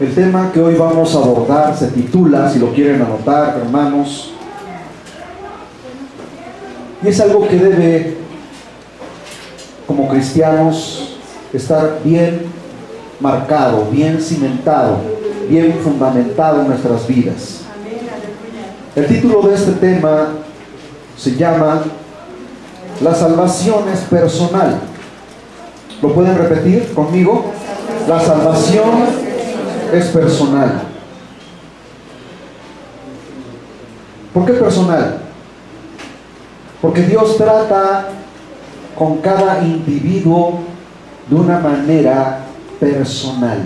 El tema que hoy vamos a abordar se titula, si lo quieren anotar, hermanos, y es algo que debe, como cristianos, estar bien marcado, bien cimentado, bien fundamentado en nuestras vidas. El título de este tema se llama La salvación es personal. ¿Lo pueden repetir conmigo? La salvación es personal. ¿Por qué personal? Porque Dios trata con cada individuo de una manera personal.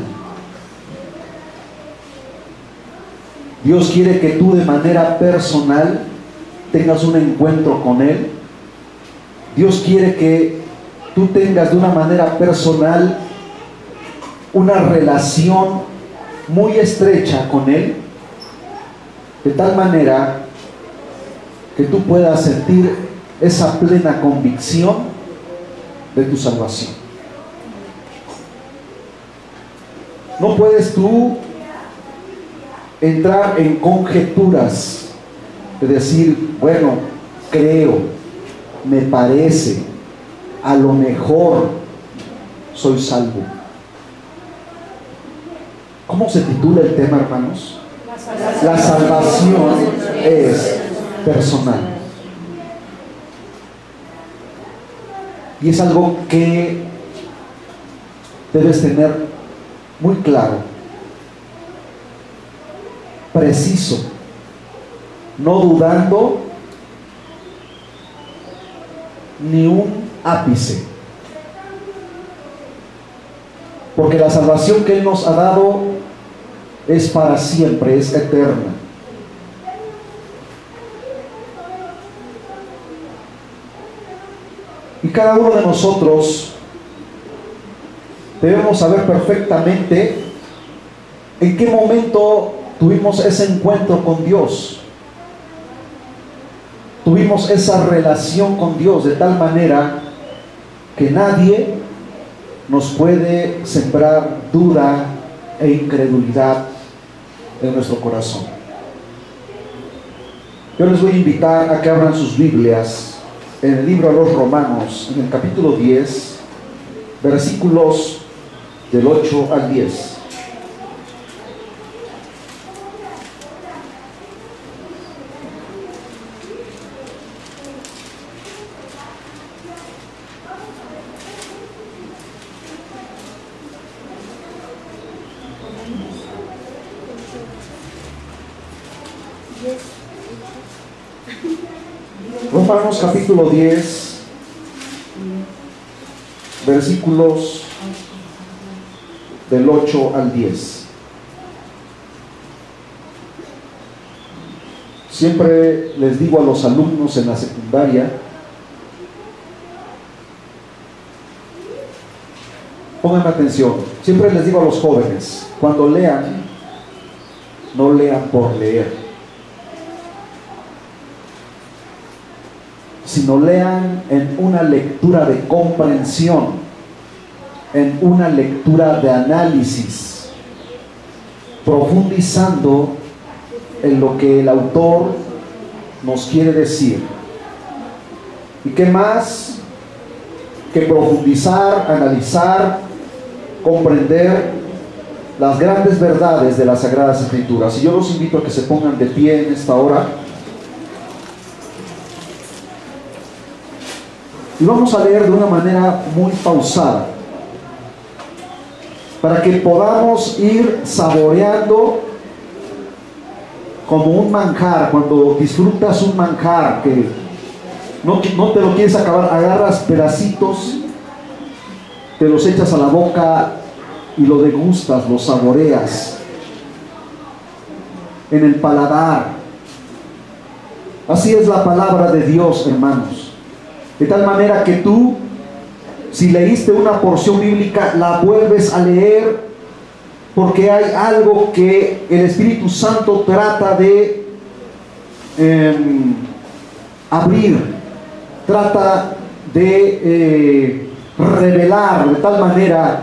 Dios quiere que tú de manera personal tengas un encuentro con Él. Dios quiere que tú tengas de una manera personal una relación muy estrecha con Él, de tal manera que tú puedas sentir esa plena convicción de tu salvación. No puedes tú entrar en conjeturas de decir, bueno, creo, me parece, a lo mejor soy salvo. ¿Cómo se titula el tema, hermanos? La salvación es personal. Y es algo que debes tener muy claro, preciso, no dudando ni un ápice. Porque la salvación que Él nos ha dado es para siempre, es eterna. Y cada uno de nosotros debemos saber perfectamente en qué momento tuvimos ese encuentro con Dios. Tuvimos esa relación con Dios de tal manera que nadie nos puede sembrar duda e incredulidad en nuestro corazón. Yo les voy a invitar a que abran sus Biblias en el libro a los Romanos, en el capítulo 10, versículos del 8 al 10. Romanos capítulo 10, versículos del 8 al 10. Siempre les digo a los alumnos en la secundaria, pongan atención, siempre les digo a los jóvenes, cuando lean, no lean por leer, sino lean en una lectura de comprensión, en una lectura de análisis, profundizando en lo que el autor nos quiere decir. ¿Y qué más que profundizar, analizar, comprender las grandes verdades de las Sagradas Escrituras? Y yo los invito a que se pongan de pie en esta hora. Y vamos a leer de una manera muy pausada, para que podamos ir saboreando como un manjar. Cuando disfrutas un manjar que no te lo quieres acabar, agarras pedacitos, te los echas a la boca y lo degustas, lo saboreas en el paladar. Así es la palabra de Dios, hermanos. De tal manera que tú, si leíste una porción bíblica, la vuelves a leer, porque hay algo que el Espíritu Santo trata de abrir, trata de revelar, de tal manera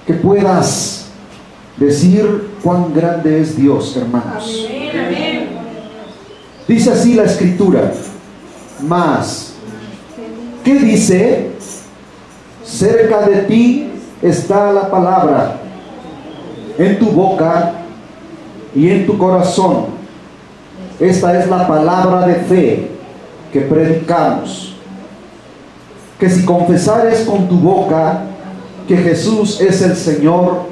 que puedas decir cuán grande es Dios, hermanos. Amén, amén. Dice así la Escritura: mas, ¿qué dice? Cerca de ti está la palabra, en tu boca y en tu corazón. Esta es la palabra de fe que predicamos, que si confesares con tu boca que Jesús es el Señor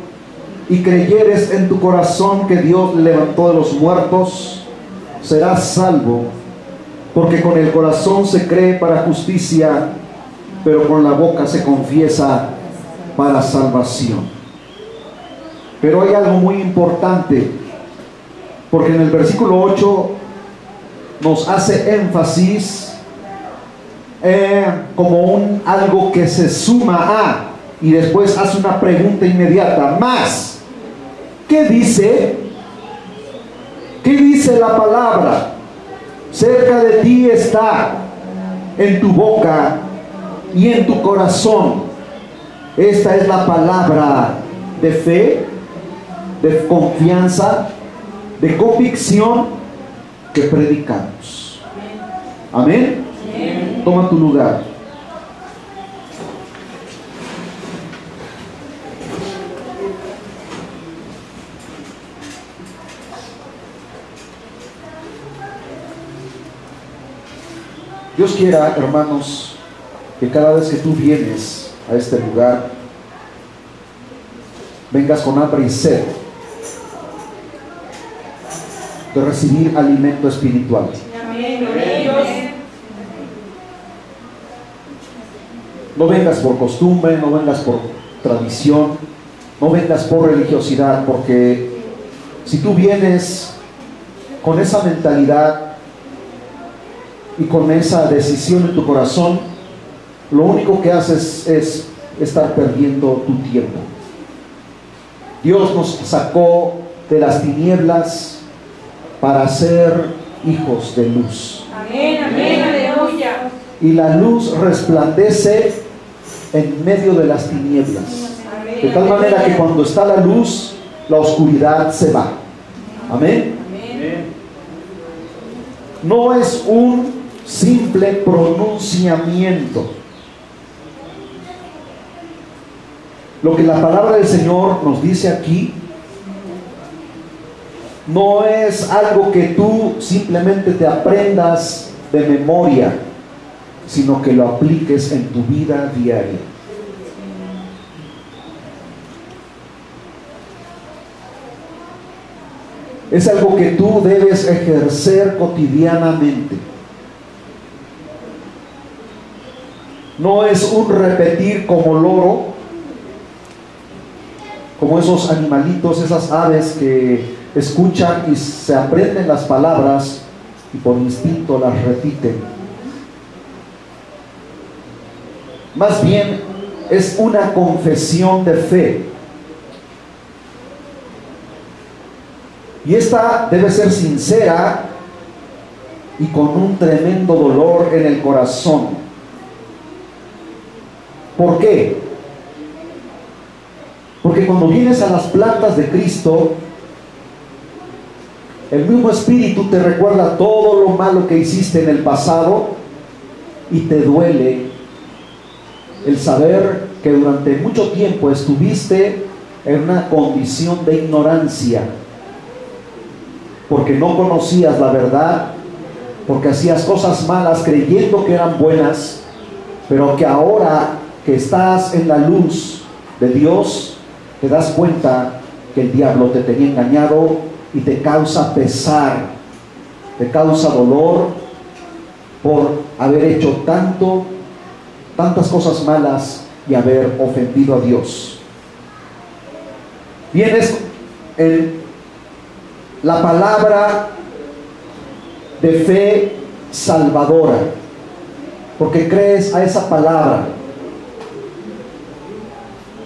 y creyeres en tu corazón que Dios le levantó de los muertos, serás salvo, porque con el corazón se cree para justicia, pero con la boca se confiesa para salvación. Pero hay algo muy importante, porque en el versículo 8 nos hace énfasis como algo que se suma a, y después hace una pregunta inmediata: más, ¿qué dice? ¿Qué dice la palabra? Cerca de ti está, en tu boca y en tu corazón. Esta es la palabra de fe, de confianza, de convicción que predicamos. Amén. Amén. Toma tu lugar. Dios quiera, hermanos, que cada vez que tú vienes a este lugar, vengas con hambre y sed de recibir alimento espiritual. Amén, amén. No vengas por costumbre, no vengas por tradición, no vengas por religiosidad, porque si tú vienes con esa mentalidad y con esa decisión en tu corazón, lo único que haces es estar perdiendo tu tiempo. Dios nos sacó de las tinieblas para ser hijos de luz. Amén, amén, aleluya. Y la luz resplandece en medio de las tinieblas. Amén. De tal manera que cuando está la luz, la oscuridad se va. Amén. Amén. No es un simple pronunciamiento. Lo que la palabra del Señor nos dice aquí no es algo que tú simplemente te aprendas de memoria, sino que lo apliques en tu vida diaria. Es algo que tú debes ejercer cotidianamente. No es un repetir como loro, como esos animalitos, esas aves que escuchan y se aprenden las palabras y por instinto las repiten. Más bien es una confesión de fe. Y esta debe ser sincera y con un tremendo dolor en el corazón. ¿Por qué? Porque cuando vienes a las plantas de Cristo, el mismo Espíritu te recuerda todo lo malo que hiciste en el pasado y te duele el saber que durante mucho tiempo estuviste en una condición de ignorancia, porque no conocías la verdad, porque hacías cosas malas creyendo que eran buenas, pero que ahora que estás en la luz de Dios, te das cuenta que el diablo te tenía engañado y te causa pesar, te causa dolor por haber hecho tantas cosas malas y haber ofendido a Dios. Vienes en la palabra de fe salvadora, porque crees a esa palabra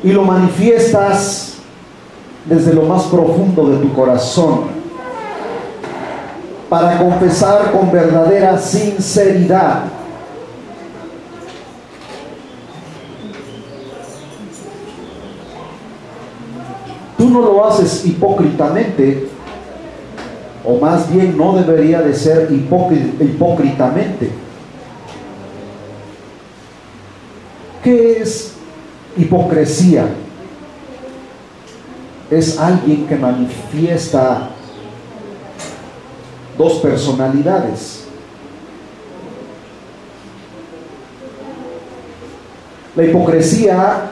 y lo manifiestas desde lo más profundo de tu corazón para confesar con verdadera sinceridad. tú no lo haces hipócritamente, o más bien no debería de ser hipócritamente. ¿Qué es hipocresía? Es alguien que manifiesta dos personalidades. La hipocresía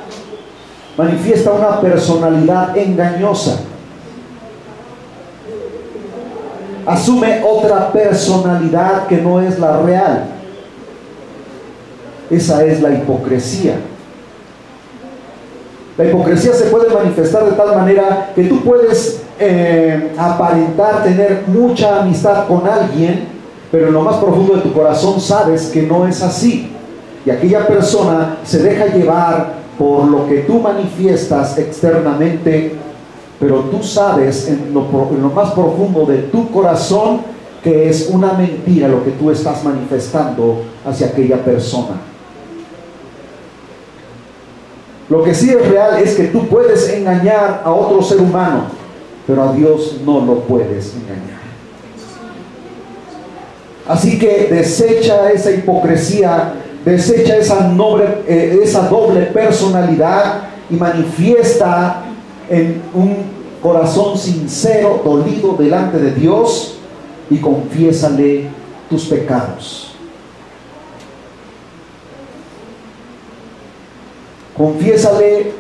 manifiesta una personalidad engañosa. Asume otra personalidad que no es la real. Esa es la hipocresía. La hipocresía se puede manifestar de tal manera que tú puedes aparentar tener mucha amistad con alguien, pero en lo más profundo de tu corazón sabes que no es así. Y aquella persona se deja llevar por lo que tú manifiestas externamente, pero tú sabes en lo más profundo de tu corazón que es una mentira lo que tú estás manifestando hacia aquella persona. Lo que sí es real es que tú puedes engañar a otro ser humano, pero a Dios no lo puedes engañar. Así que desecha esa hipocresía, desecha esa doble personalidad y manifiesta en un corazón sincero, dolido delante de Dios, y confiésale tus pecados. Confiésale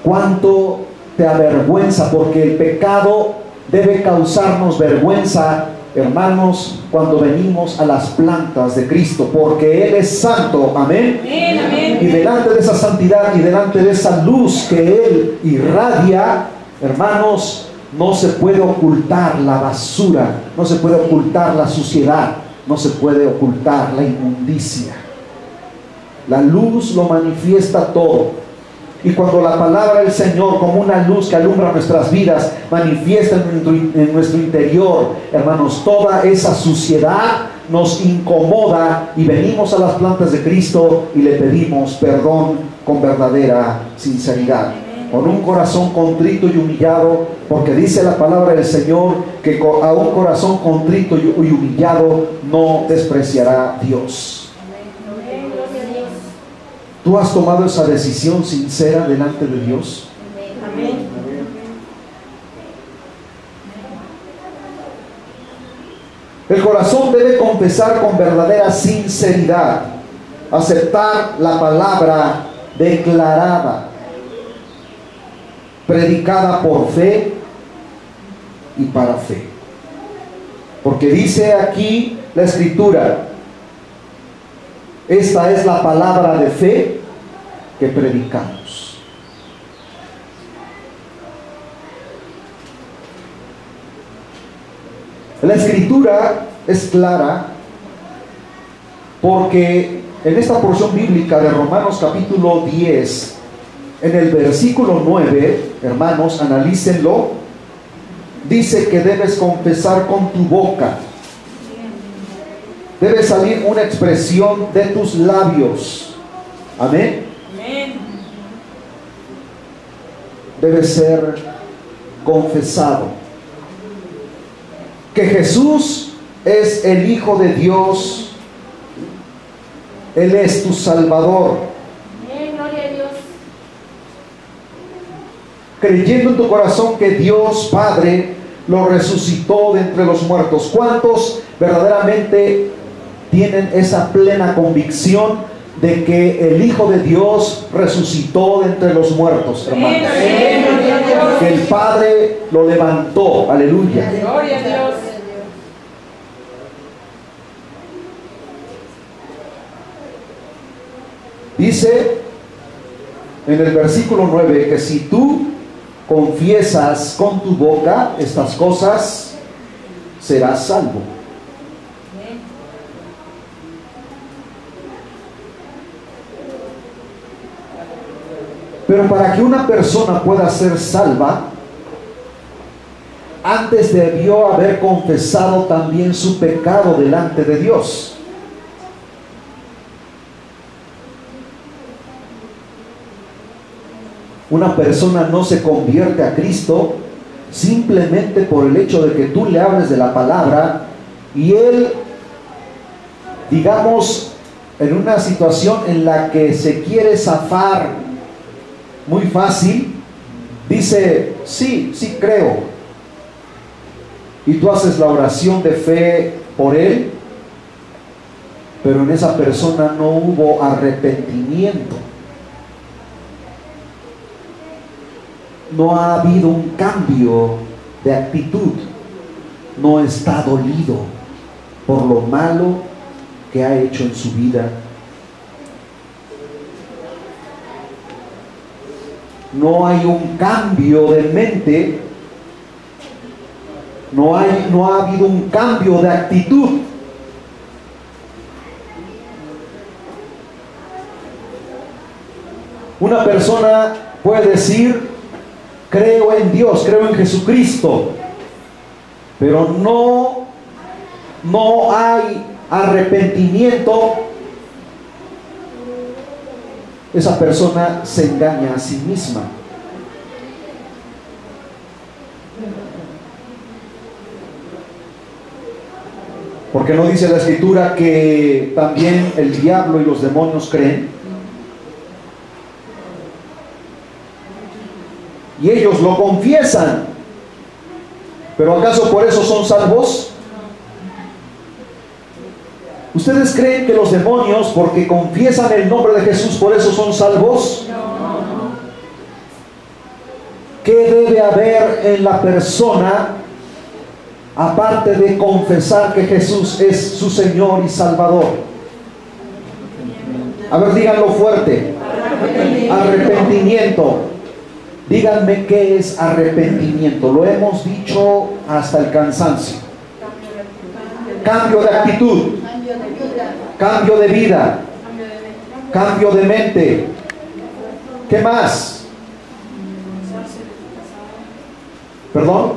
cuánto te avergüenza, porque el pecado debe causarnos vergüenza, hermanos, cuando venimos a las plantas de Cristo, porque Él es santo, amén. Amén, amén. Y delante de esa santidad y delante de esa luz que Él irradia, hermanos, no se puede ocultar la basura, no se puede ocultar la suciedad, no se puede ocultar la inmundicia. La luz lo manifiesta todo. Y cuando la palabra del Señor, como una luz que alumbra nuestras vidas, manifiesta en nuestro interior, hermanos, toda esa suciedad nos incomoda y venimos a las plantas de Cristo y le pedimos perdón con verdadera sinceridad, con un corazón contrito y humillado, porque dice la palabra del Señor que a un corazón contrito y humillado no despreciará Dios. ¿Tú has tomado esa decisión sincera delante de Dios? Amén. El corazón debe confesar con verdadera sinceridad, aceptar la palabra declarada, predicada por fe y para fe. Porque dice aquí la Escritura: esta es la palabra de fe que predicamos. La Escritura es clara porque en esta porción bíblica de Romanos capítulo 10, en el versículo 9, hermanos, analícenlo, dice que debes confesar con tu boca. Debe salir una expresión de tus labios. Amén. Amén. Debe ser confesado que Jesús es el Hijo de Dios. Él es tu Salvador. Amén, gloria a Dios. Creyendo en tu corazón que Dios Padre lo resucitó de entre los muertos. ¿Cuántos verdaderamente tienen esa plena convicción de que el Hijo de Dios resucitó de entre los muertos, hermanos? Que el Padre lo levantó, aleluya. Gloria a Dios. Dice en el versículo 9 que si tú confiesas con tu boca estas cosas, serás salvo. Pero para que una persona pueda ser salva, antes debió haber confesado también su pecado delante de Dios. Una persona no se convierte a Cristo simplemente por el hecho de que tú le hables de la palabra y él, digamos, en una situación en la que se quiere zafar muy fácil, dice, sí, sí creo. Y tú haces la oración de fe por él, pero en esa persona no hubo arrepentimiento. No ha habido un cambio de actitud. No está dolido por lo malo que ha hecho en su vida. No hay un cambio de mente. No ha habido un cambio de actitud. Una persona puede decir, creo en Dios, creo en Jesucristo, pero no hay arrepentimiento. Esa persona se engaña a sí misma. Porque no dice la Escritura que también el diablo y los demonios creen. Y ellos lo confiesan. ¿Pero acaso por eso son salvos? ¿Ustedes creen que los demonios, porque confiesan el nombre de Jesús, por eso son salvos? ¿Qué debe haber en la persona aparte de confesar que Jesús es su Señor y Salvador? A ver, díganlo fuerte. Arrepentimiento. Díganme qué es arrepentimiento. Lo hemos dicho hasta el cansancio. Cambio de actitud, cambio de vida, cambio de mente. ¿Qué más? ¿Perdón?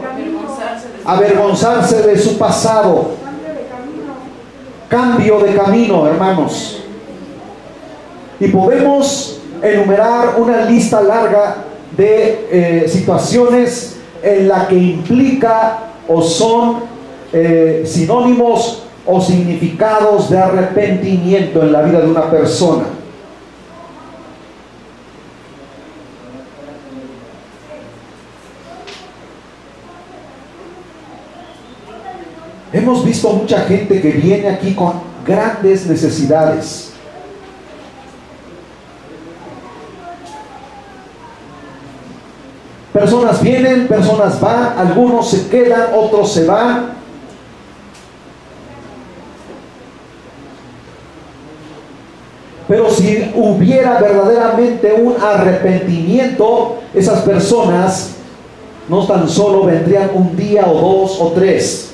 Avergonzarse de su pasado. Cambio de camino, hermanos. Y podemos enumerar una lista larga de situaciones en la que implica o son sinónimos o significados de arrepentimiento en la vida de una persona. Hemos visto mucha gente que viene aquí con grandes necesidades. Personas vienen, personas van, algunos se quedan, otros se van. Pero si hubiera verdaderamente un arrepentimiento, esas personas no tan solo vendrían un día o dos o tres.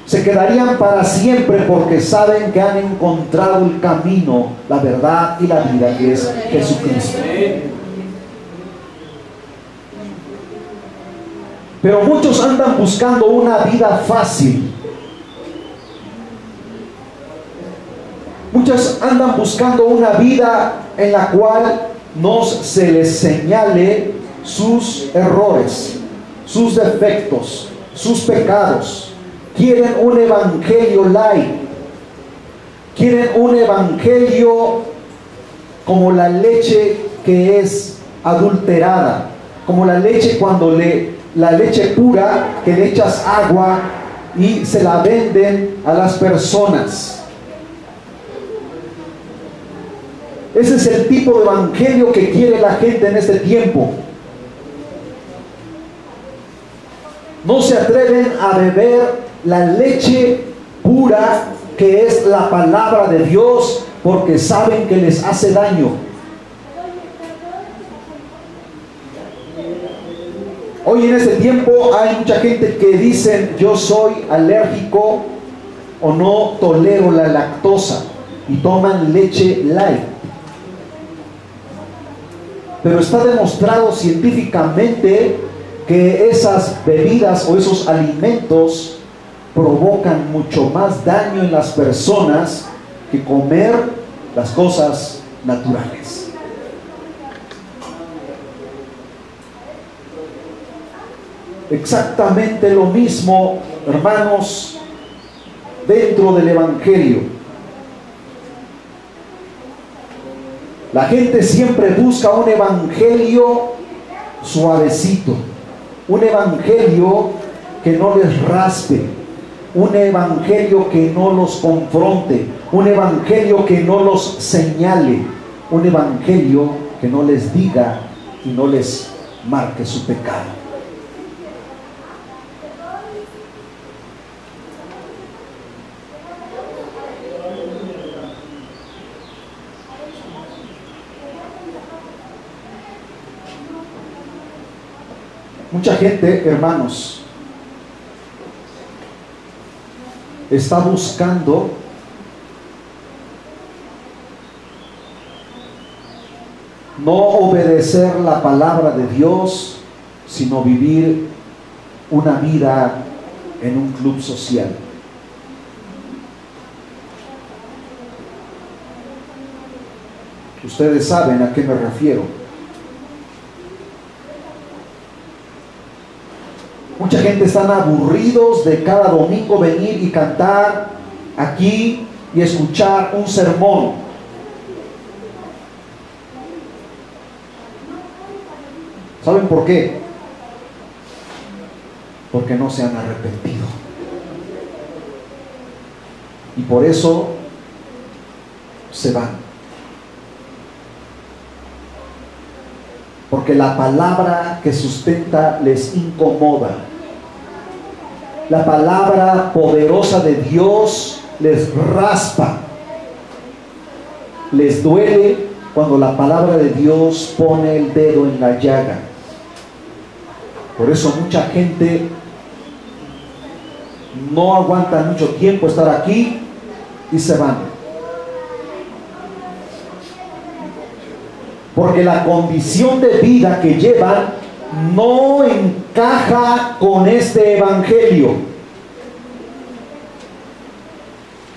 Se quedarían para siempre porque saben que han encontrado el camino, la verdad y la vida, que es Jesucristo. Pero muchos andan buscando una vida fácil. Muchos andan buscando una vida en la cual no se les señale sus errores, sus defectos, sus pecados. Quieren un evangelio light. Quieren un evangelio como la leche que es adulterada, como la leche la leche pura que le echas agua y se la venden a las personas. Ese es el tipo de evangelio que quiere la gente en este tiempo. No se atreven a beber la leche pura que es la palabra de Dios porque saben que les hace daño. Hoy en este tiempo hay mucha gente que dicen yo soy alérgico o no tolero la lactosa y toman leche light. Pero está demostrado científicamente que esas bebidas o esos alimentos provocan mucho más daño en las personas que comer las cosas naturales. exactamente lo mismo, hermanos, dentro del Evangelio. La gente siempre busca un evangelio suavecito, un evangelio que no les raspe, un evangelio que no los confronte, un evangelio que no los señale, un evangelio que no les diga y no les marque su pecado. Mucha gente, hermanos, está buscando no obedecer la palabra de Dios, sino vivir una vida en un club social. Ustedes saben a qué me refiero. Mucha gente están aburridos de cada domingo venir y cantar aquí y escuchar un sermón. ¿Saben por qué? Porque no se han arrepentido. Y por eso se van. Porque la palabra que sustenta les incomoda. La palabra poderosa de Dios les raspa. Les duele cuando la palabra de Dios pone el dedo en la llaga. Por eso mucha gente no aguanta mucho tiempo estar aquí y se van. Porque la condición de vida que llevan no encaja con este evangelio.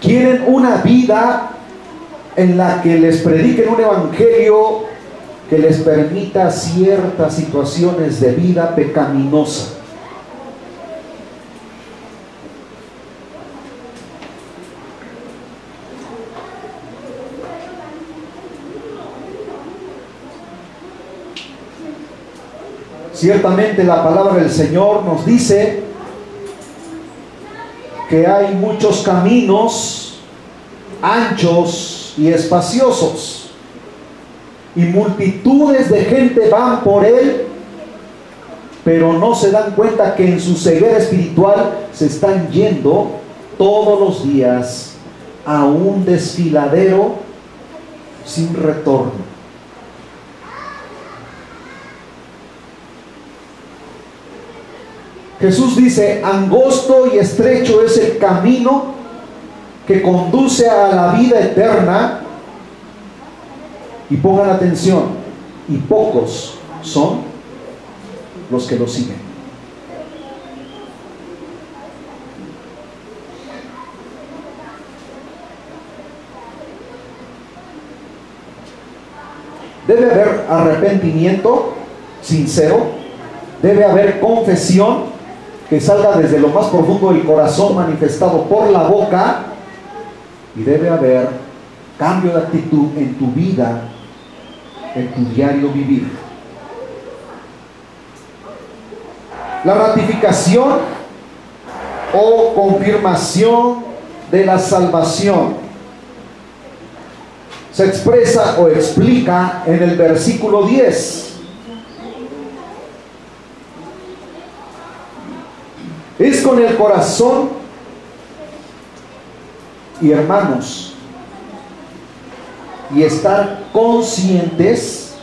Quieren una vida en la que les prediquen un evangelio que les permita ciertas situaciones de vida pecaminosa. Ciertamente la palabra del Señor nos dice que hay muchos caminos anchos y espaciosos, y multitudes de gente van por él, pero no se dan cuenta que en su ceguera espiritual se están yendo todos los días a un desfiladero sin retorno. Jesús dice: angosto y estrecho es el camino que conduce a la vida eterna, y pongan atención, y pocos son los que lo siguen. Debe haber arrepentimiento sincero, debe haber confesión que salga desde lo más profundo del corazón, manifestado por la boca, y debe haber cambio de actitud en tu vida, en tu diario vivir. La ratificación o confirmación de la salvación se expresa o explica en el versículo 10. Es con el corazón, y hermanos, y estar conscientes.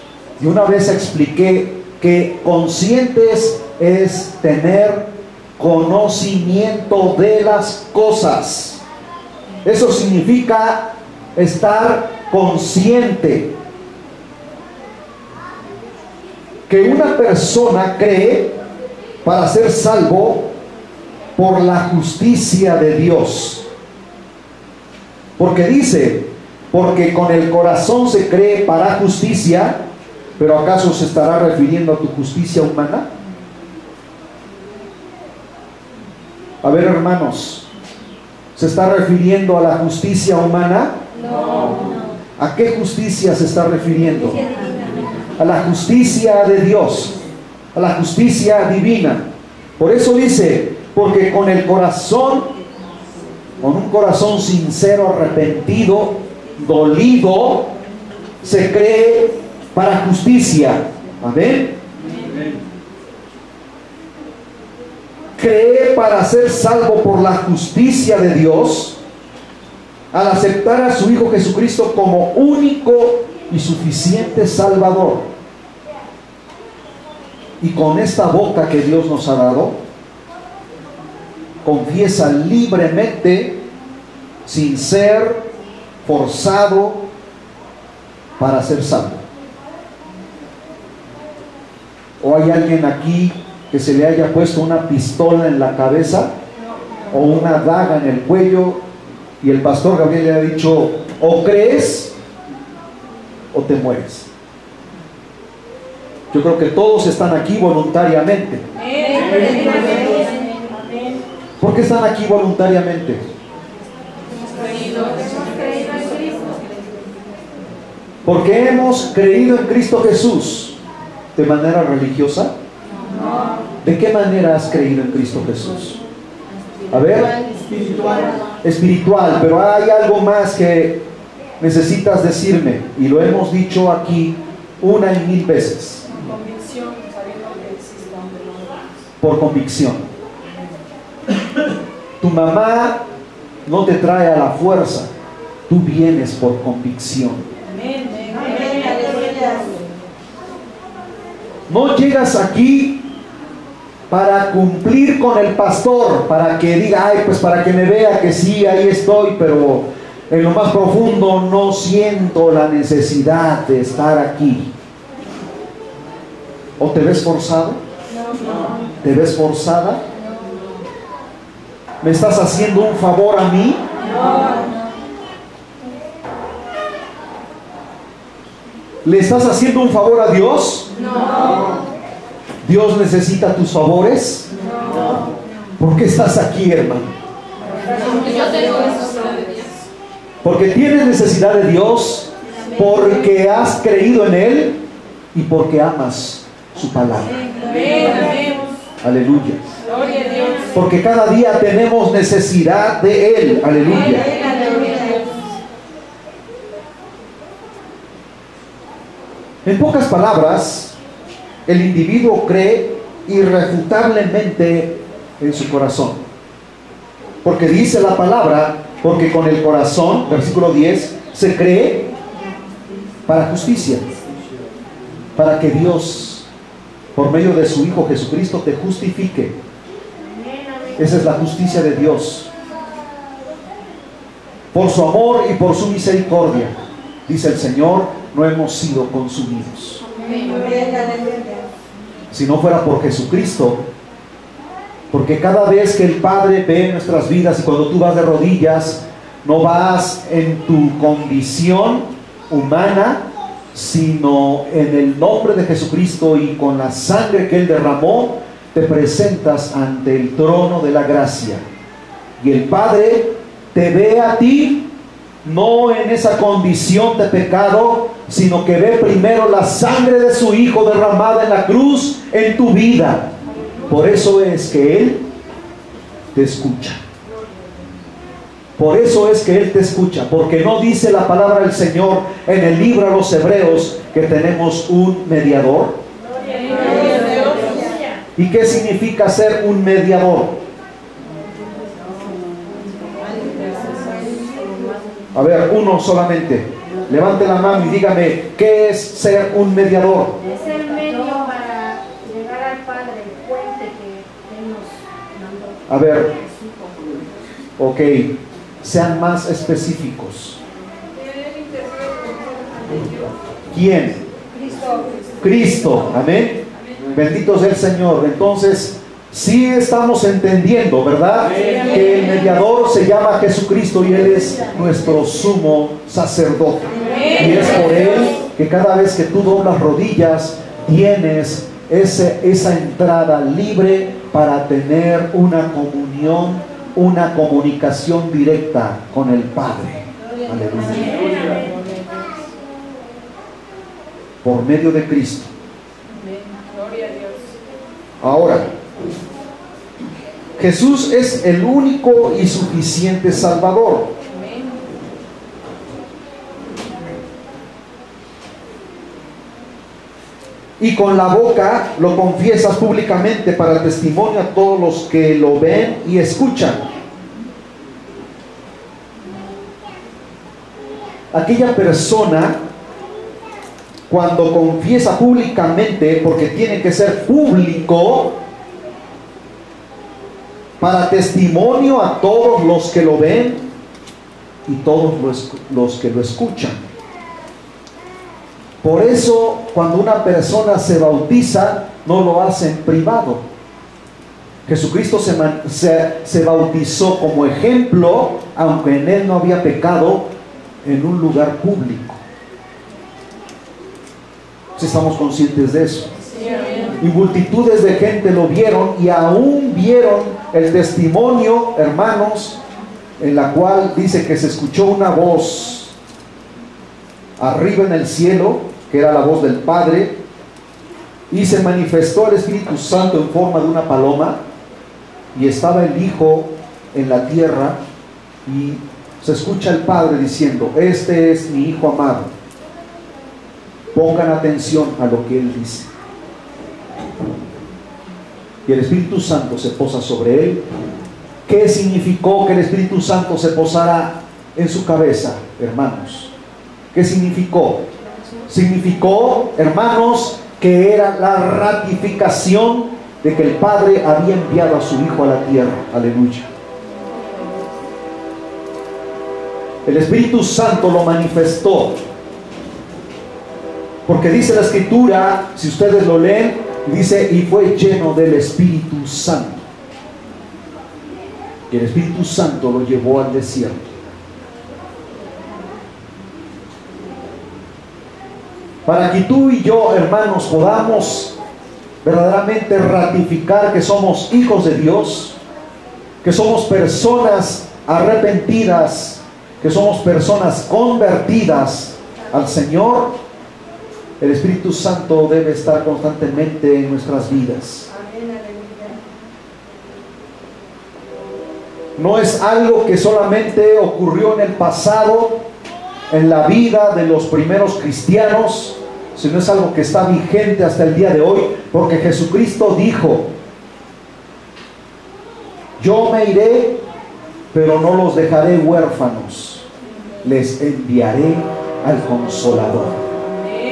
Y una vez expliqué que conscientes es tener conocimiento de las cosas. Eso significa estar consciente. Que una persona cree para ser salvo por la justicia de Dios. Porque dice: porque con el corazón se cree para justicia, pero ¿acaso se estará refiriendo a tu justicia humana? A ver, hermanos, ¿se está refiriendo a la justicia humana? No. ¿A qué justicia se está refiriendo? A la justicia de Dios, a la justicia divina. Por eso dice, porque con el corazón, con un corazón sincero, arrepentido, dolido, se cree para justicia. Amén. Cree para ser salvo por la justicia de Dios, al aceptar a su Hijo Jesucristo como único y suficiente Salvador. Y con esta boca que Dios nos ha dado, confiesa libremente, sin ser forzado para ser salvo. ¿O hay alguien aquí que se le haya puesto una pistola en la cabeza o una daga en el cuello y el pastor Gabriel le ha dicho, o crees o te mueres? Yo creo que todos están aquí voluntariamente. ¿Por qué están aquí voluntariamente? Porque hemos creído en Cristo Jesús. ¿De manera religiosa? ¿De qué manera has creído en Cristo Jesús? A ver, espiritual, pero hay algo más que necesitas decirme, y lo hemos dicho aquí 1 y 1000 veces. Convicción, sabiendo que existe un Dios. Por convicción. Tu mamá no te trae a la fuerza, tú vienes por convicción. Amén. No llegas aquí para cumplir con el pastor, para que diga, ay, pues para que me vea que sí, ahí estoy, pero en lo más profundo no siento la necesidad de estar aquí. ¿O te ves forzado? ¿Te ves forzada? ¿Me estás haciendo un favor a mí? ¿Le estás haciendo un favor a Dios? ¿Dios necesita tus favores? ¿Por qué estás aquí, hermano? Yo tengo necesidad de Dios. Porque tienes necesidad de Dios, porque has creído en Él y porque amas su palabra. Amén. Aleluya. Gloria a Dios. Porque cada día tenemos necesidad de Él. Aleluya. En pocas palabras, el individuo cree irrefutablemente en su corazón. Porque dice la palabra, porque con el corazón, versículo 10, se cree para justicia. Para que Dios, por medio de su Hijo Jesucristo, te justifique. Esa es la justicia de Dios. Por su amor y por su misericordia, dice el Señor, no hemos sido consumidos. Si no fuera por Jesucristo, porque cada vez que el Padre ve nuestras vidas, y cuando tú vas de rodillas, no vas en tu condición humana, sino en el nombre de Jesucristo, y con la sangre que Él derramó, te presentas ante el trono de la gracia, y el Padre te ve a ti no en esa condición de pecado, sino que ve primero la sangre de su Hijo derramada en la cruz en tu vida. Por eso es que Él te escucha. Por eso es que Él te escucha, porque no dice la palabra del Señor en el libro a los Hebreos que tenemos un mediador. ¿Y qué significa ser un mediador? A ver, uno solamente. Levante la mano y dígame, ¿qué es ser un mediador? Es el medio para llegar al Padre, el puente que Él nos mandó. A ver, ok, sean más específicos. ¿Quién? Cristo, amén. Bendito sea el Señor. Entonces, sí estamos entendiendo, ¿verdad? Que el mediador se llama Jesucristo y Él es nuestro sumo sacerdote. Y es por Él que cada vez que tú doblas rodillas, tienes esa entrada libre para tener una comunión, una comunicación directa con el Padre. Aleluya. Por medio de Cristo. Gloria a Dios. Ahora, Jesús es el único y suficiente Salvador. Amén. Y con la boca lo confiesas públicamente para testimonio a todos los que lo ven y escuchan. Aquella persona, cuando confiesa públicamente, porque tiene que ser público, para testimonio a todos los que lo ven y todos los que lo escuchan. Por eso, cuando una persona se bautiza, no lo hace en privado. Jesucristo se bautizó como ejemplo, aunque en él no había pecado, en un lugar público. Si estamos conscientes de eso. Sí, amén. Y multitudes de gente lo vieron y aún vieron el testimonio, hermanos, en la cual dice que se escuchó una voz arriba en el cielo, que era la voz del Padre, y se manifestó el Espíritu Santo en forma de una paloma, y estaba el Hijo en la tierra, y se escucha el Padre diciendo: este es mi Hijo amado, pongan atención a lo que Él dice. Y el Espíritu Santo se posa sobre él. ¿Qué significó que el Espíritu Santo se posara en su cabeza, hermanos? ¿Qué significó? Significó, hermanos, que era la ratificación de que el Padre había enviado a su Hijo a la tierra. Aleluya. El Espíritu Santo lo manifestó, porque dice la Escritura, si ustedes lo leen, dice: y fue lleno del Espíritu Santo. Y el Espíritu Santo lo llevó al desierto. Para que tú y yo, hermanos, podamos verdaderamente ratificar que somos hijos de Dios, que somos personas arrepentidas, que somos personas convertidas al Señor, el Espíritu Santo debe estar constantemente en nuestras vidas. No es algo que solamente ocurrió en el pasado, en la vida de los primeros cristianos, sino es algo que está vigente hasta el día de hoy, porque Jesucristo dijo: yo me iré, pero no los dejaré huérfanos, les enviaré al Consolador.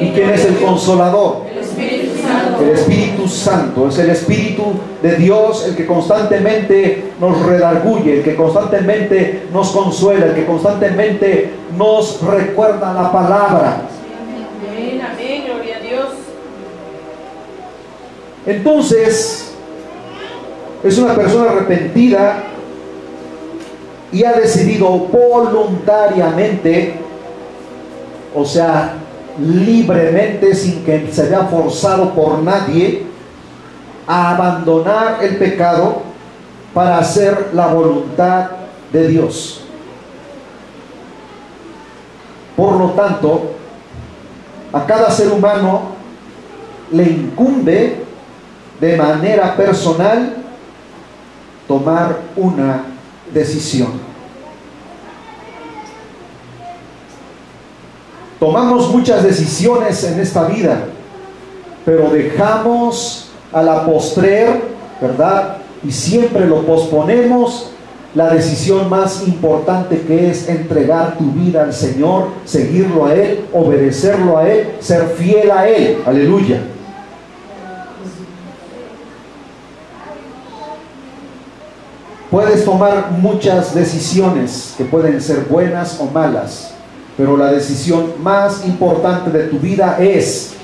¿Y quién es el Consolador? El Espíritu Santo. El Espíritu Santo es el Espíritu de Dios, el que constantemente nos redarguye, el que constantemente nos consuela, el que constantemente nos recuerda la palabra. Amén, amén, gloria a Dios. Entonces, es una persona arrepentida y ha decidido voluntariamente, o sea, libremente, sin que se vea forzado por nadie, a abandonar el pecado para hacer la voluntad de Dios. Por lo tanto, a cada ser humano le incumbe de manera personal tomar una decisión. Tomamos muchas decisiones en esta vida, pero dejamos a la postrer, ¿verdad? Y siempre lo posponemos, la decisión más importante, que es entregar tu vida al Señor, seguirlo a Él, obedecerlo a Él, ser fiel a Él. Aleluya. Puedes tomar muchas decisiones que pueden ser buenas o malas, pero la decisión más importante de tu vida es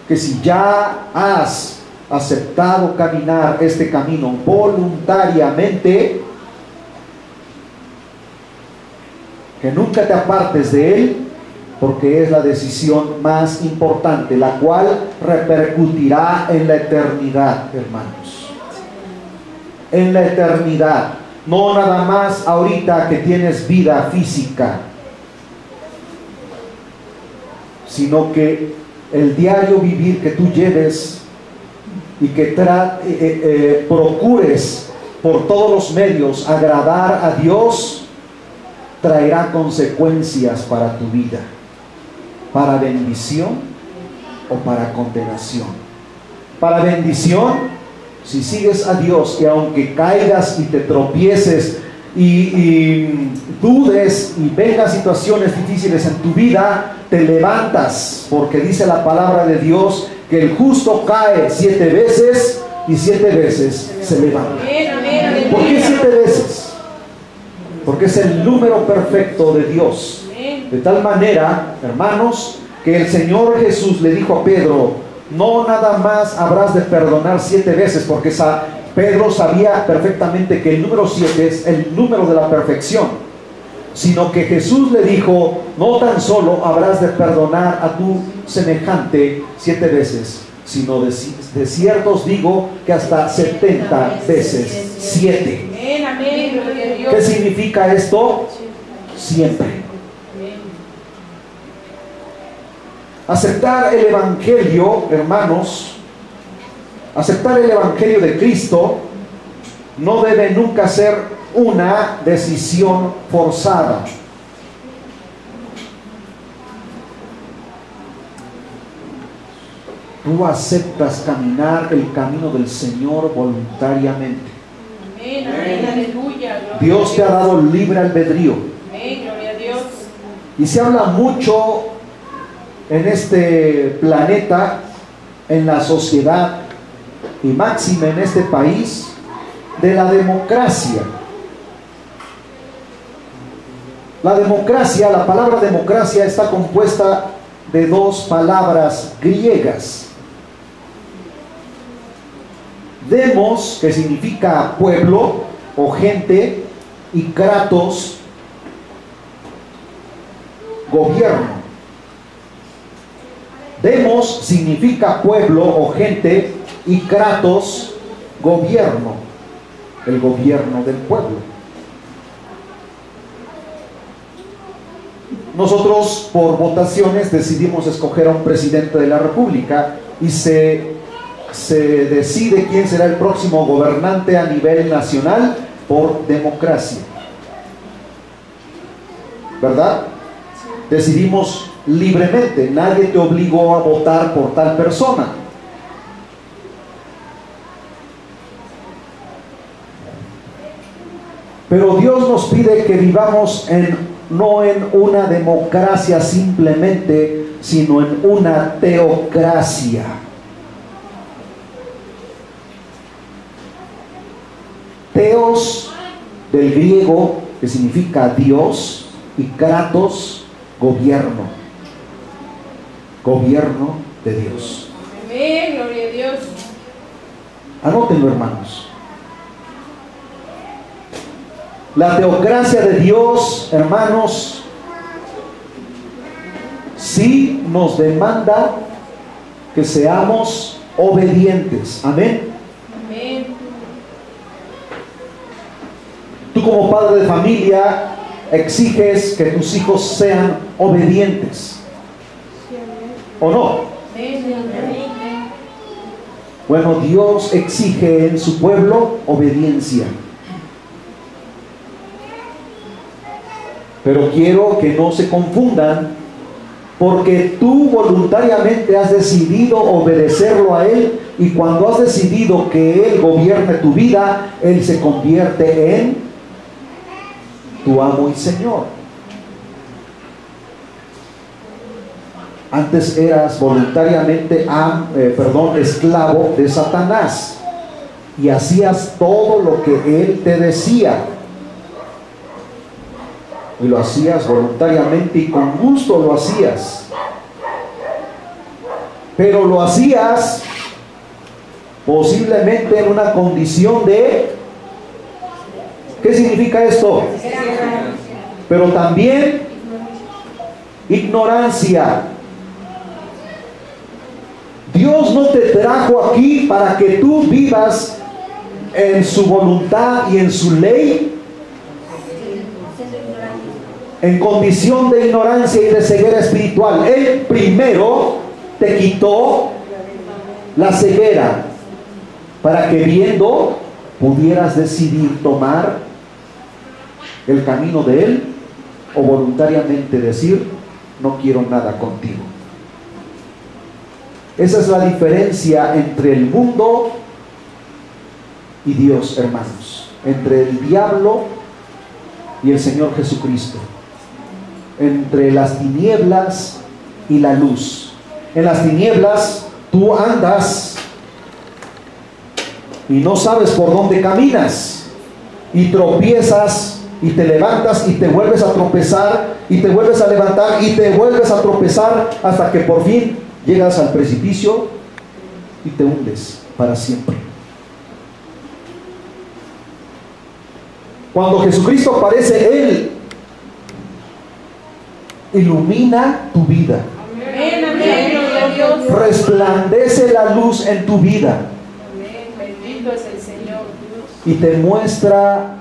que si ya has aceptado caminar este camino voluntariamente, que nunca te apartes de él, porque es la decisión más importante, la cual repercutirá en la eternidad, hermanos. en la eternidad. No nada más ahorita que tienes vida física, sino que el diario vivir que tú lleves y que procures por todos los medios agradar a Dios, traerá consecuencias para tu vida, para bendición o para condenación. Para bendición, si sigues a Dios, que aunque caigas y te tropieces y dudes y vengan situaciones difíciles en tu vida, te levantas, porque dice la palabra de Dios que el justo cae 7 veces y 7 veces se levanta. ¿Por qué 7 veces? Porque es el número perfecto de Dios. De tal manera, hermanos, que el Señor Jesús le dijo a Pedro: no nada más habrás de perdonar 7 veces, porque Pedro sabía perfectamente que el número 7 es el número de la perfección, sino que Jesús le dijo: no tan solo habrás de perdonar a tu semejante 7 veces, sino de cierto os digo que hasta 70 veces 7. ¿Qué significa esto? Siempre. Aceptar el Evangelio, hermanos, aceptar el Evangelio de Cristo no debe nunca ser una decisión forzada. Tú aceptas caminar el camino del Señor voluntariamente. Dios te ha dado libre albedrío. Y se habla mucho en este planeta, en la sociedad y máxima en este país, de la democracia. La democracia, la palabra democracia está compuesta de 2 palabras griegas. Demos, que significa pueblo o gente, y kratos, gobierno. Demos significa pueblo o gente y kratos, gobierno, el gobierno del pueblo. Nosotros por votaciones decidimos escoger a un presidente de la República y se decide quién será el próximo gobernante a nivel nacional por democracia, ¿verdad? Decidimos libremente, nadie te obligó a votar por tal persona. Pero Dios nos pide que vivamos no en una democracia simplemente, sino en una teocracia. Teos, del griego, que significa Dios, y kratos, gobierno. Gobierno de Dios. Amén, gloria a Dios. Anótenlo, hermanos. La teocracia de Dios, hermanos, sí nos demanda que seamos obedientes. Amén. Amén. Tú como padre de familia exiges que tus hijos sean obedientes, ¿o no? Bueno, Dios exige en su pueblo obediencia. Pero quiero que no se confundan, porque tú voluntariamente has decidido obedecerlo a Él, y cuando has decidido que Él gobierne tu vida, Él se convierte en tu amo y Señor. Antes eras voluntariamente esclavo de Satanás y hacías todo lo que él te decía, y lo hacías voluntariamente y con gusto lo hacías, pero lo hacías posiblemente en una condición de, ¿qué significa esto? Pero también ignorancia. Dios no te trajo aquí para que tú vivas en su voluntad y en su ley, en condición de ignorancia y de ceguera espiritual. Él primero te quitó la ceguera para que viendo pudieras decidir tomar el camino de Él o voluntariamente decir: no quiero nada contigo. Esa es la diferencia entre el mundo y Dios, hermanos, entre el diablo y el Señor Jesucristo, entre las tinieblas y la luz. En las tinieblas tú andas y no sabes por dónde caminas, y tropiezas y te levantas y te vuelves a tropezar y te vuelves a levantar y te vuelves a tropezar hasta que por fin llegas al precipicio y te hundes para siempre. Cuando Jesucristo aparece, Él ilumina tu vida. Amén, amén, gloria a Dios. Resplandece la luz en tu vida. Amén, bendito es el Señor. Y te muestra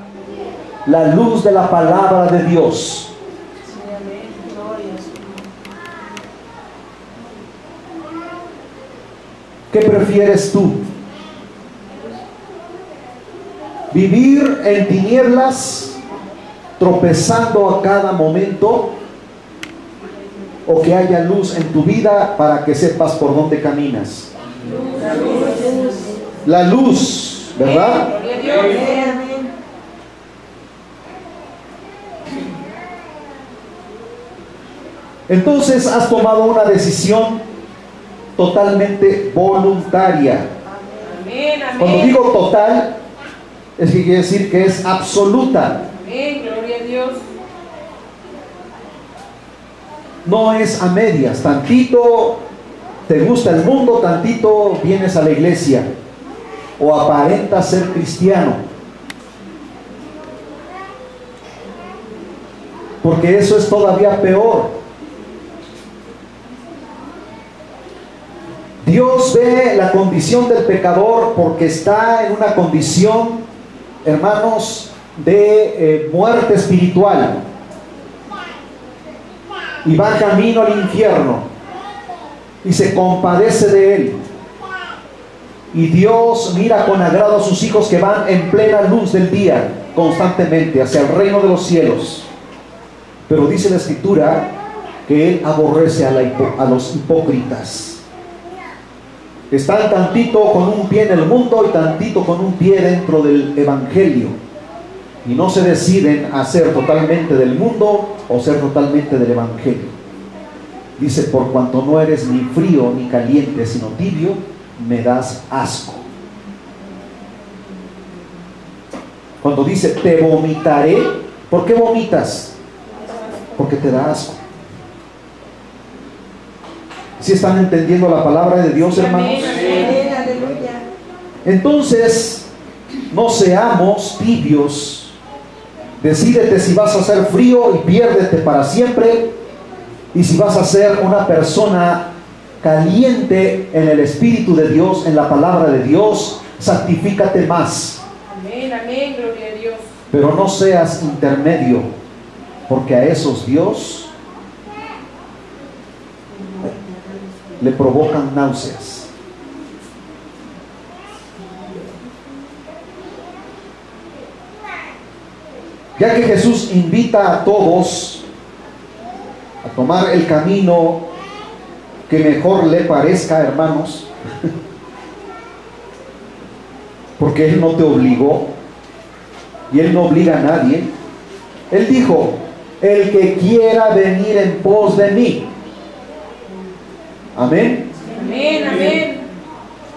la luz de la palabra de Dios. Sí, amén, gloria a su nombre. ¿Qué prefieres tú? ¿Vivir en tinieblas, tropezando a cada momento? ¿O que haya luz en tu vida para que sepas por dónde caminas? La luz, ¿verdad? Gloria a Dios. Entonces has tomado una decisión totalmente voluntaria. Amén, Cuando amén. digo total, es que quiere decir que es absoluta. Amén, gloria a Dios. No es a medias. Tantito te gusta el mundo, tantito vienes a la iglesia o aparentas ser cristiano. Porque eso es todavía peor. Dios ve la condición del pecador porque está en una condición, hermanos, de muerte espiritual, y va camino al infierno, y se compadece de él. Y Dios mira con agrado a sus hijos que van en plena luz del día, constantemente hacia el reino de los cielos. Pero dice la Escritura que Él aborrece a los hipócritas. Están tantito con un pie en el mundo y tantito con un pie dentro del Evangelio, y no se deciden a ser totalmente del mundo o ser totalmente del Evangelio. Dice: por cuanto no eres ni frío ni caliente, sino tibio, me das asco. Cuando dice te vomitaré, ¿por qué vomitas? Porque te da asco. ¿Sí están entendiendo la palabra de Dios, hermanos? Amén, aleluya. Entonces, no seamos tibios. Decídete si vas a ser frío y piérdete para siempre, y si vas a ser una persona caliente en el Espíritu de Dios, en la palabra de Dios. Santifícate más. amén, amén, gloria a Dios. Pero no seas intermedio, porque a esos Dios le provocan náuseas. Ya que Jesús invita a todos a tomar el camino que mejor le parezca, hermanos, porque Él no te obligó y Él no obliga a nadie. Él dijo: el que quiera venir en pos de mí. Amén. Amén, amén.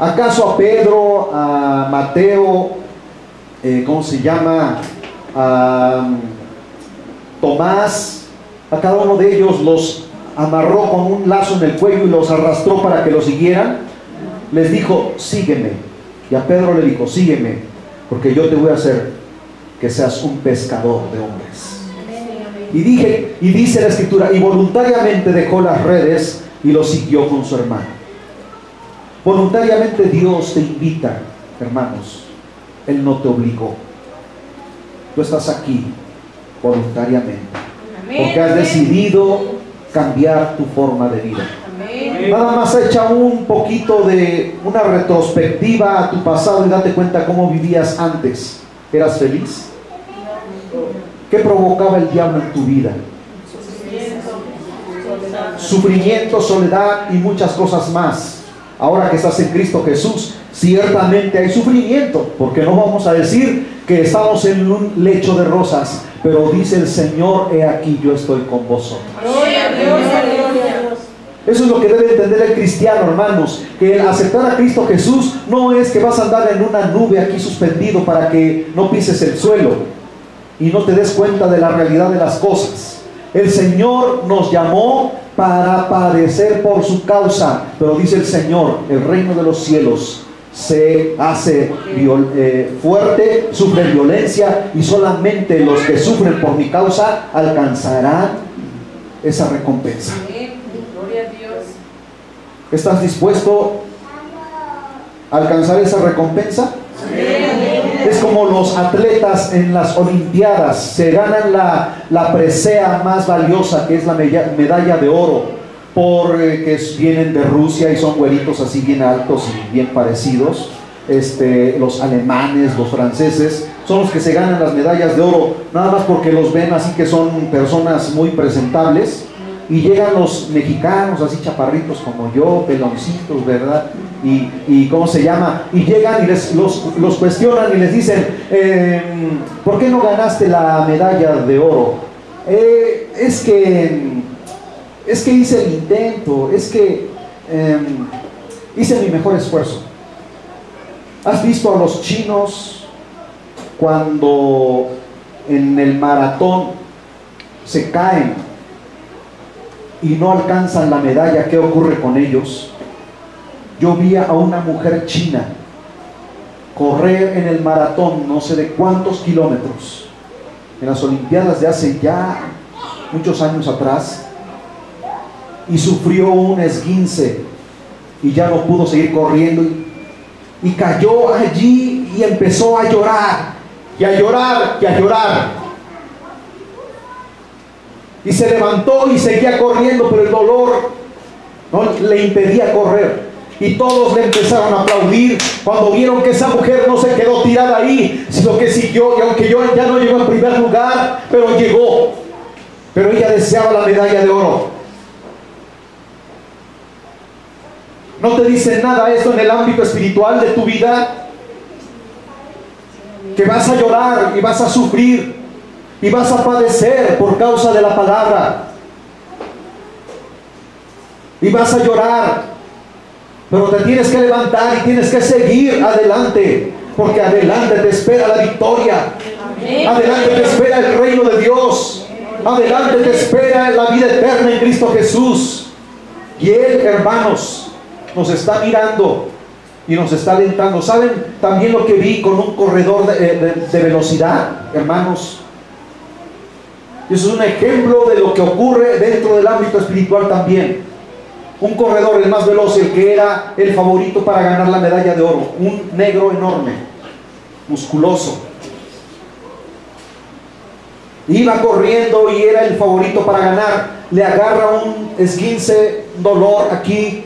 ¿Acaso a Pedro, a Mateo, ¿cómo se llama? A Tomás, a cada uno de ellos los amarró con un lazo en el cuello y los arrastró para que lo siguieran? Les dijo: sígueme. Y a Pedro le dijo: sígueme, porque yo te voy a hacer que seas un pescador de hombres. Y dice la Escritura: y voluntariamente dejó las redes y lo siguió con su hermano. Voluntariamente Dios te invita, hermanos, Él no te obligó. Tú estás aquí voluntariamente, porque has decidido cambiar tu forma de vida. Nada más echa un poquito de una retrospectiva a tu pasado y date cuenta cómo vivías antes. ¿Eras feliz? ¿Qué provocaba el diablo en tu vida? Sufrimiento, soledad y muchas cosas más. Ahora que estás en Cristo Jesús, ciertamente hay sufrimiento, porque no vamos a decir que estamos en un lecho de rosas, pero dice el Señor: he aquí, yo estoy con vosotros. Gloria a Dios, gloria a Dios. Eso es lo que debe entender el cristiano, hermanos, que el aceptar a Cristo Jesús no es que vas a andar en una nube aquí suspendido para que no pises el suelo y no te des cuenta de la realidad de las cosas. El Señor nos llamó para padecer por su causa, pero dice el Señor: el reino de los cielos se hace fuerte, sufre violencia, y solamente los que sufren por mi causa alcanzarán esa recompensa. Gloria a Dios. ¿Estás dispuesto a alcanzar esa recompensa? Es como los atletas en las Olimpiadas, se ganan la presea más valiosa, que es la medalla de oro, porque vienen de Rusia y son güeritos así bien altos y bien parecidos. Los alemanes, los franceses son los que se ganan las medallas de oro, nada más porque los ven así que son personas muy presentables. Y llegan los mexicanos así chaparritos como yo, peloncitos, ¿verdad? Y ¿cómo se llama? Y llegan y los cuestionan y les dicen: ¿por qué no ganaste la medalla de oro? Es que hice el intento, es que hice mi mejor esfuerzo. ¿Has visto a los chinos cuando en el maratón se caen y no alcanzan la medalla? ¿Qué ocurre con ellos? Yo vi a una mujer china correr en el maratón no sé de cuántos kilómetros en las Olimpiadas de hace ya muchos años atrás, y sufrió un esguince y ya no pudo seguir corriendo, y cayó allí y empezó a llorar y a llorar y a llorar, y se levantó y seguía corriendo, pero el dolor no le impedía correr. Y todos le empezaron a aplaudir cuando vieron que esa mujer no se quedó tirada ahí, sino que siguió. Y aunque yo ya no llegó en primer lugar, pero llegó. Pero ella deseaba la medalla de oro. ¿No te dice nada esto en el ámbito espiritual de tu vida? Que vas a llorar y vas a sufrir y vas a padecer por causa de la palabra, y vas a llorar, pero te tienes que levantar y tienes que seguir adelante, porque adelante te espera la victoria. Amén. Adelante te espera el reino de Dios. Adelante te espera la vida eterna en Cristo Jesús. Y Él, hermanos, nos está mirando y nos está alentando. ¿Saben también lo que vi con un corredor de velocidad, hermanos? Eso es un ejemplo de lo que ocurre dentro del ámbito espiritual también. Un corredor, el más veloz, el que era el favorito para ganar la medalla de oro, un negro enorme, musculoso. Iba corriendo y era el favorito para ganar. Le agarra un esguince, dolor aquí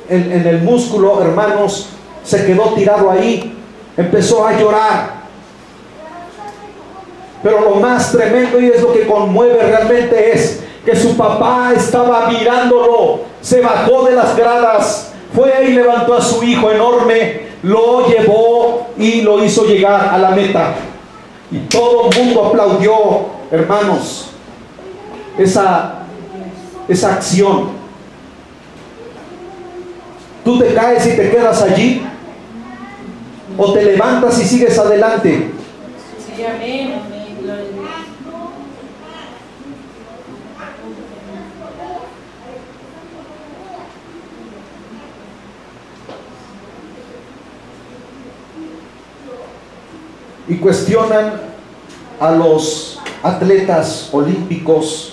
en el músculo, hermanos. Se quedó tirado ahí, empezó a llorar. Pero lo más tremendo, y es lo que conmueve realmente, es que su papá estaba mirándolo. Se bajó de las gradas, fue y levantó a su hijo enorme, lo llevó y lo hizo llegar a la meta. Y todo el mundo aplaudió, hermanos, esa acción. ¿Tú te caes y te quedas allí? ¿O te levantas y sigues adelante? Sí, amén. Y cuestionan a los atletas olímpicos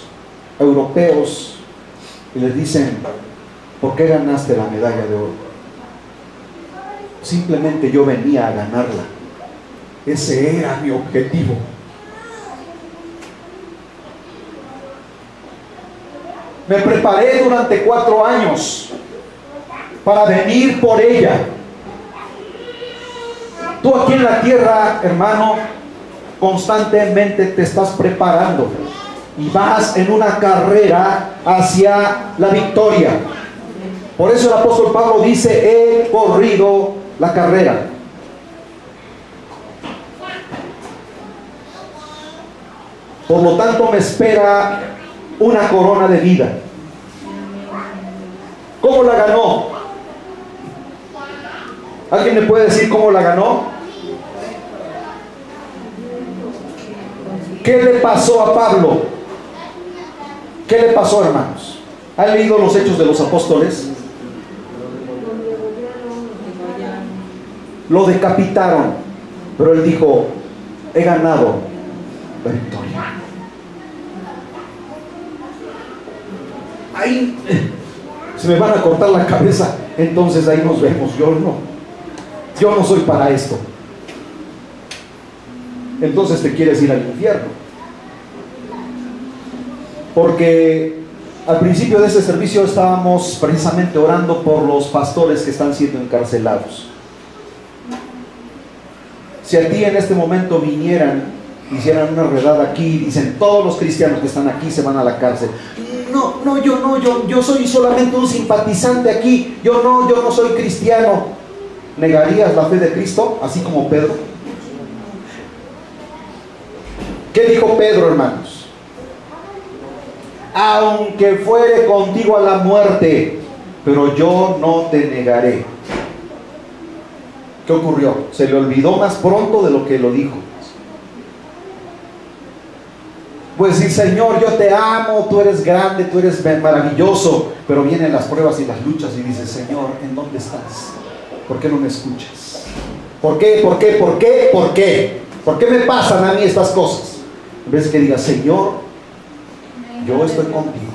europeos y les dicen: ¿por qué ganaste la medalla de oro? Simplemente yo venía a ganarla. Ese era mi objetivo. Me preparé durante 4 años para venir por ella. Tú aquí en la tierra, hermano, constantemente te estás preparando y vas en una carrera hacia la victoria. Por eso el apóstol Pablo dice: he corrido la carrera. Por lo tanto, me espera una corona de vida. ¿Cómo la ganó? ¿Alguien me puede decir cómo la ganó? ¿Qué le pasó a Pablo? ¿Qué le pasó, hermanos? ¿Han leído los Hechos de los Apóstoles? Lo decapitaron, pero él dijo: he ganado la victoria. Ahí se me van a cortar la cabeza, entonces ahí nos vemos. Yo no soy para esto. Entonces te quieres ir al infierno. Porque al principio de este servicio estábamos precisamente orando por los pastores que están siendo encarcelados. Si a ti en este momento vinieran, hicieran una redada aquí, dicen: todos los cristianos que están aquí se van a la cárcel. Yo soy solamente un simpatizante aquí, yo no soy cristiano. ¿Negarías la fe de Cristo, así como Pedro? ¿Qué dijo Pedro, hermanos? Aunque fuere contigo a la muerte, pero yo no te negaré. ¿Qué ocurrió? Se le olvidó más pronto de lo que lo dijo. Pues sí, Señor, yo te amo, tú eres grande, tú eres maravilloso. Pero vienen las pruebas y las luchas y dices: Señor, ¿en dónde estás? ¿Por qué no me escuchas? ¿Por qué? ¿Por qué? ¿Por qué? ¿Por qué? ¿Por qué me pasan a mí estas cosas? En vez de que digas: Señor, yo estoy contigo,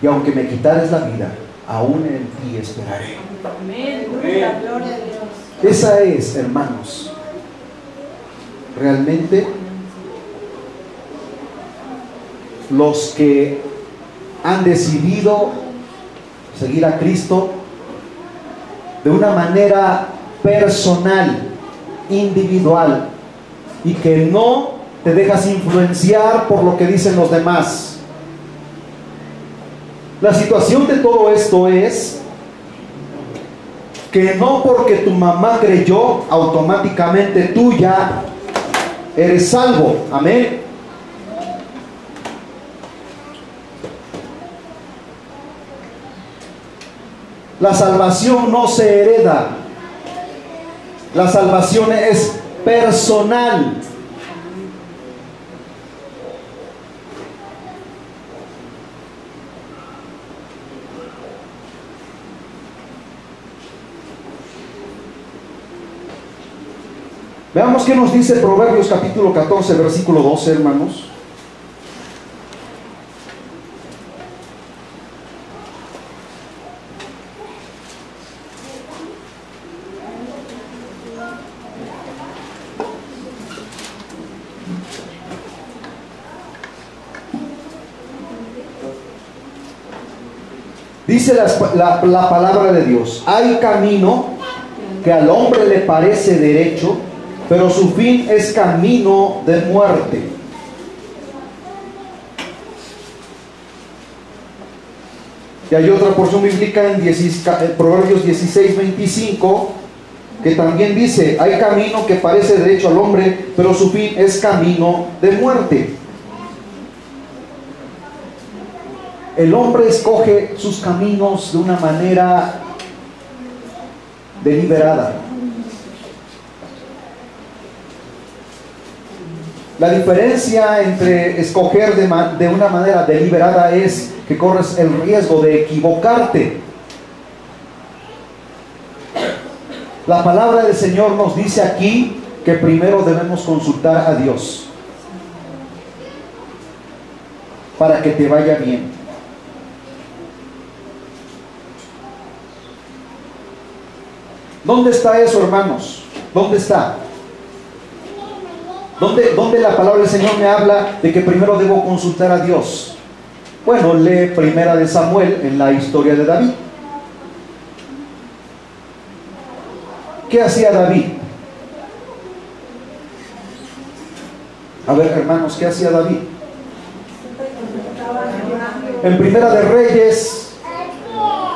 y aunque me quitares la vida, aún en ti esperaré. Amén. La gloria de Dios. Esa es, hermanos, realmente los que han decidido seguir a Cristo de una manera personal, individual, y que no te dejas influenciar por lo que dicen los demás. La situación de todo esto es que no porque tu mamá creyó, automáticamente tú ya eres salvo. Amén. La salvación no se hereda. La salvación es personal. Veamos qué nos dice Proverbios capítulo 14, versículo 12, hermanos. Dice la palabra de Dios: hay camino que al hombre le parece derecho, pero su fin es camino de muerte. Y hay otra porción bíblica en Proverbios 16, 25, que también dice: hay camino que parece derecho al hombre, pero su fin es camino de muerte. El hombre escoge sus caminos de una manera deliberada. La diferencia entre escoger de una manera deliberada es que corres el riesgo de equivocarte. La palabra del Señor nos dice aquí que primero debemos consultar a Dios para que te vaya bien. ¿Dónde está eso, hermanos? ¿Dónde está? ¿Dónde la palabra del Señor me habla de que primero debo consultar a Dios? Bueno, lee Primera de Samuel en la historia de David. ¿Qué hacía David? A ver, hermanos, ¿qué hacía David? En Primera de Reyes,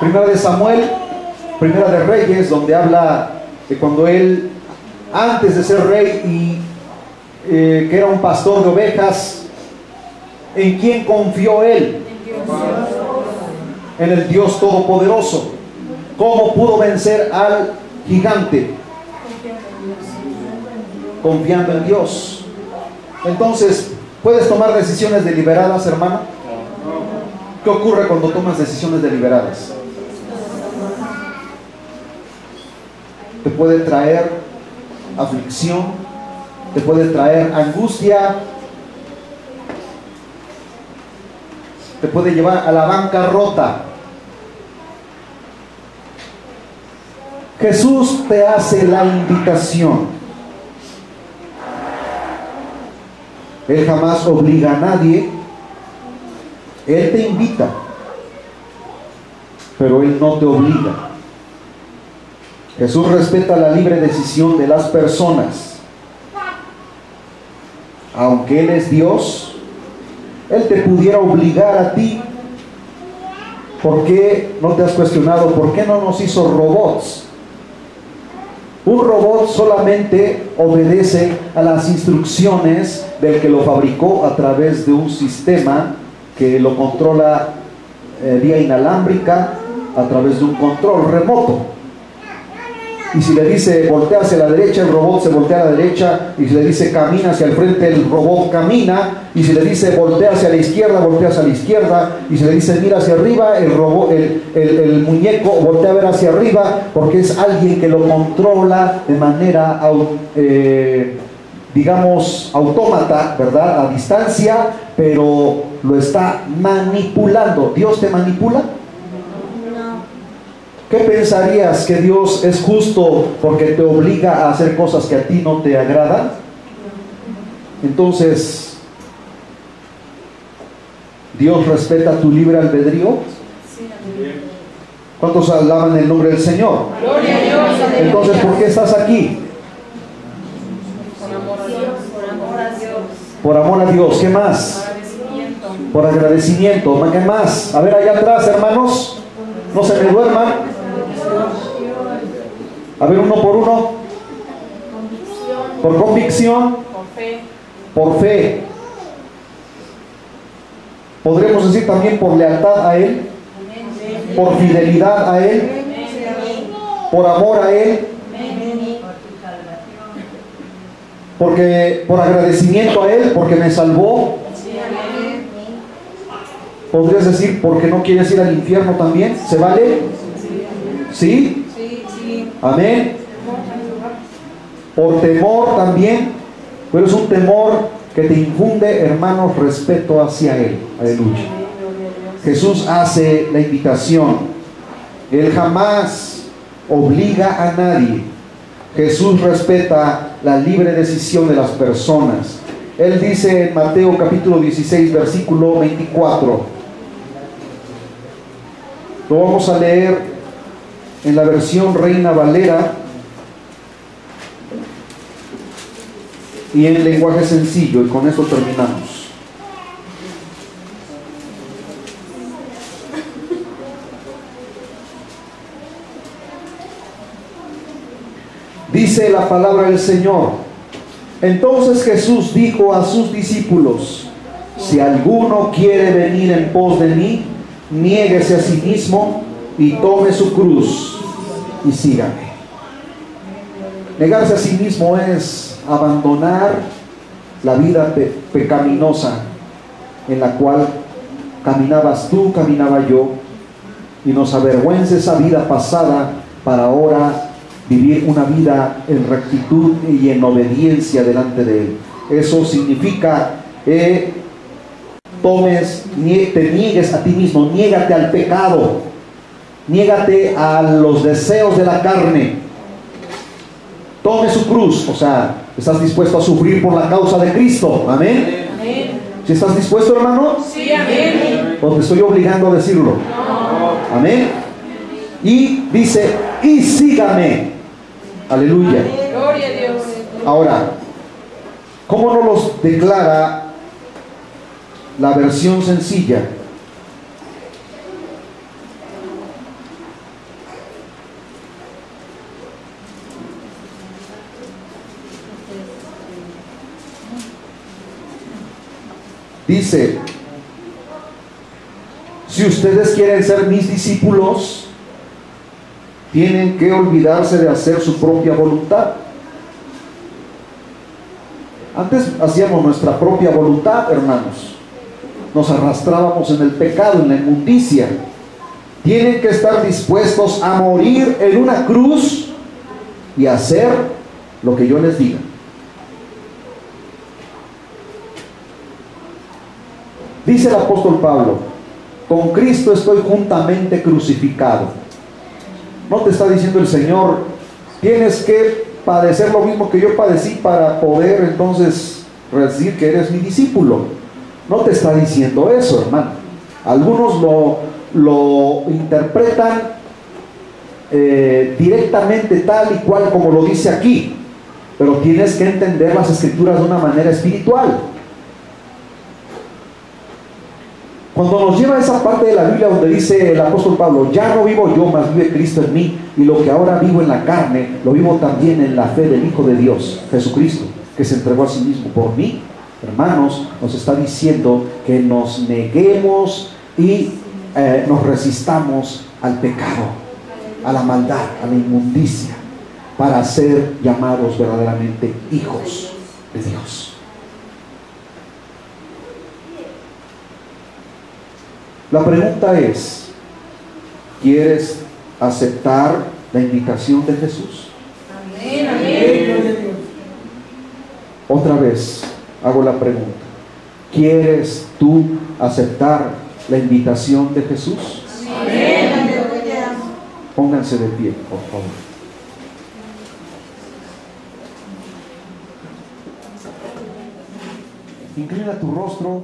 Primera de Samuel, Primera de Reyes, donde habla de cuando él, antes de ser rey y que era un pastor de ovejas, ¿en quién confió él? En el Dios Todopoderoso. ¿Cómo pudo vencer al gigante? Confiando en Dios. Entonces, ¿puedes tomar decisiones deliberadas, hermano? ¿Qué ocurre cuando tomas decisiones deliberadas? Te puede traer aflicción, te puede traer angustia, te puede llevar a la bancarrota. Jesús te hace la invitación. Él jamás obliga a nadie. Él te invita, pero Él no te obliga. Jesús respeta la libre decisión de las personas. Aunque Él es Dios, Él te pudiera obligar a ti. ¿Por qué no te has cuestionado? ¿Por qué no nos hizo robots? Un robot solamente obedece a las instrucciones del que lo fabricó a través de un sistema que lo controla vía inalámbrica a través de un control remoto. Y si le dice voltea hacia la derecha, el robot se voltea a la derecha. Y si le dice camina hacia el frente, el robot camina. Y si le dice voltea hacia la izquierda, voltea hacia la izquierda. Y si le dice mira hacia arriba, el robot, el muñeco voltea a ver hacia arriba, porque es alguien que lo controla de manera digamos autómata, ¿verdad? A distancia, pero lo está manipulando. ¿Dios te manipula? ¿Qué pensarías? ¿Que Dios es justo porque te obliga a hacer cosas que a ti no te agradan? Entonces, ¿Dios respeta tu libre albedrío? ¿Cuántos alaban el nombre del Señor? Gloria a Dios. Entonces, ¿por qué estás aquí? Por amor a Dios. Por amor a Dios. Por amor a Dios. ¿Qué más? Agradecimiento. Por agradecimiento. ¿Qué más? A ver, allá atrás, hermanos. No se me duerman. A ver, uno por uno. Por convicción. Por fe. Por fe. Podremos decir también por lealtad a Él. Por fidelidad a Él. Por amor a Él. Porque por agradecimiento a Él, porque me salvó. Podrías decir porque no quieres ir al infierno también. ¿Se vale? ¿Sí? Amén. Por temor también, pero es un temor que te infunde, hermanos, respeto hacia Él. Aleluya. Jesús hace la invitación. Él jamás obliga a nadie. Jesús respeta la libre decisión de las personas. Él dice en Mateo capítulo 16, versículo 24. Lo vamos a leer en la versión Reina Valera y en lenguaje sencillo, y con eso terminamos. Dice la palabra del Señor: entonces Jesús dijo a sus discípulos: si alguno quiere venir en pos de mí, niéguese a sí mismo y tome su cruz y sígame. Negarse a sí mismo es abandonar la vida pecaminosa en la cual caminabas tú, caminaba yo, y nos avergüenza esa vida pasada para ahora vivir una vida en rectitud y en obediencia delante de Él. Eso significa te niegues a ti mismo, niégate al pecado, niégate a los deseos de la carne, tome su cruz, o sea, ¿Estás dispuesto a sufrir por la causa de Cristo? Amén. Amén. ¿Si estás dispuesto, hermano? Sí, amén. ¿O te estoy obligando a decirlo? No. Amén. Y dice, y sígame. Aleluya. Gloria a Dios. Ahora, ¿cómo no los declara la versión sencilla? Dice, si ustedes quieren ser mis discípulos, tienen que olvidarse de hacer su propia voluntad. Antes hacíamos nuestra propia voluntad, hermanos. Nos arrastrábamos en el pecado, en la inmundicia. Tienen que estar dispuestos a morir en una cruz y hacer lo que yo les diga. Dice el apóstol Pablo, con Cristo estoy juntamente crucificado. No te está diciendo el Señor, tienes que padecer lo mismo que yo padecí para poder entonces decir que eres mi discípulo. No te está diciendo eso, hermano. Algunos lo interpretan directamente tal y cual como lo dice aquí, pero tienes que entender las escrituras de una manera espiritual. Cuando nos lleva a esa parte de la Biblia donde dice el apóstol Pablo, ya no vivo yo, mas vive Cristo en mí, y lo que ahora vivo en la carne, lo vivo también en la fe del Hijo de Dios, Jesucristo, que se entregó a sí mismo por mí. Hermanos, nos está diciendo que nos neguemos y nos resistamos al pecado, a la maldad, a la inmundicia, para ser llamados verdaderamente hijos de Dios. La pregunta es, ¿quieres aceptar la invitación de Jesús? Amén, amén. Otra vez hago la pregunta, ¿quieres tú aceptar la invitación de Jesús? Amén. Pónganse de pie, por favor. Inclina tu rostro.